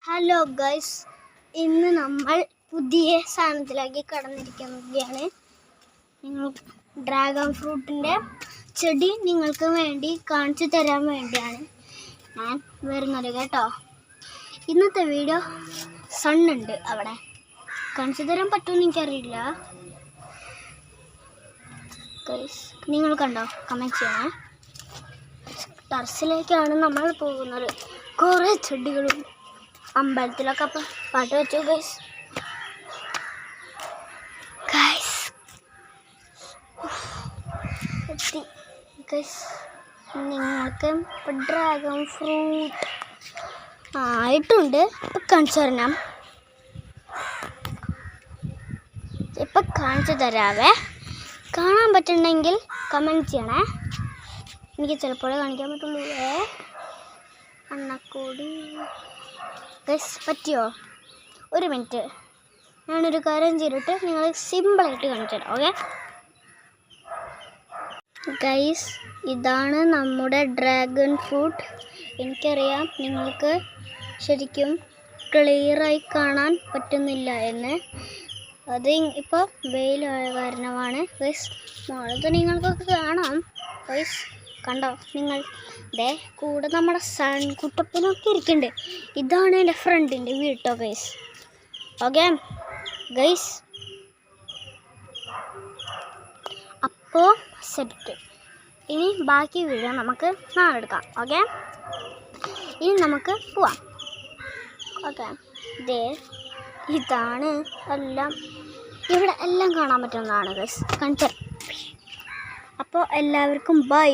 Hello guys, ഇന്ന് നമ്മൾ പുതിയ സാധനത്തിലേക്ക് കടന്നിരിക്കുകയാണ്. ഡ്രാഗൺ ഫ്രൂട്ടിൻ്റെ ചെടി നിങ്ങൾക്ക് വേണ്ടി കാണിച്ചു തരാൻ വേണ്ടിയാണ് ഞാൻ വരുന്നത് കേട്ടോ. ഇന്നത്തെ വീഡിയോ സണ്ണുണ്ട്, അവിടെ കാണിച്ചു തരാൻ പറ്റുമെന്ന് എനിക്കറിയില്ല. ഗൈസ്, നിങ്ങൾ കണ്ടോ? കമൻറ്റ് ചെയ്യണേ. ടെറസിലേക്കാണ് നമ്മൾ പോകുന്നത്. കുറേ ചെടികളും അമ്പലത്തിലൊക്കെ പാട്ട് വെച്ചു. നിങ്ങൾക്ക് ഇപ്പം ഡ്രാഗൺ ഫ്രൂട്ട് ആയിട്ടുണ്ട്. ഇപ്പം കാണിച്ചു തരണം. ഇപ്പം കാണിച്ചു തരാവേ. കാണാൻ പറ്റുന്നുണ്ടെങ്കിൽ കമൻറ്റ് ചെയ്യണേ. എനിക്ക് ചിലപ്പോഴേ കാണിക്കാൻ പറ്റുള്ളൂ. അണ്ണക്കൂടി പറ്റിയോ? ഒരു മിനിറ്റ്, ഞാനൊരു കാര്യം ചെയ്തിട്ട് നിങ്ങൾ സിമ്പിളായിട്ട് കാണിച്ചു തരാം. ഓക്കെ ഗൈസ്, ഇതാണ് നമ്മുടെ ഡ്രാഗൺ ഫ്രൂട്ട്. എനിക്കറിയാം നിങ്ങൾക്ക് ശരിക്കും ക്ലിയറായി കാണാൻ പറ്റുന്നില്ല എന്ന്. അത് ഇപ്പോൾ വെയിലായ കാരണമാണ്. ഗൈസ്, മുളക് നിങ്ങൾക്കൊക്കെ കാണാം. ഗൈസ് കണ്ടോ നിങ്ങൾ? കൂടെ നമ്മുടെ സൺകുട്ടപ്പനൊക്കെ ഇരിക്കുന്നുണ്ട്. ഇതാണ് എൻ്റെ ഫ്രണ്ടിൻ്റെ വീട്ടോ ഗൈസ്. ഓക്കെ ഗൈസ്, അപ്പോൾ സെറ്റ്. ഇനി ബാക്കി വീഡിയോ നമുക്ക് നാളെ എടുക്കാം. ഓക്കെ, ഇനി നമുക്ക് പോവാം. ഓക്കെ, ഇതാണ് എല്ലാം. ഇവിടെ എല്ലാം കാണാൻ പറ്റുന്നതാണ് ഗൈസ്. കാണിച്ചു. അപ്പോൾ എല്ലാവർക്കും ബൈ.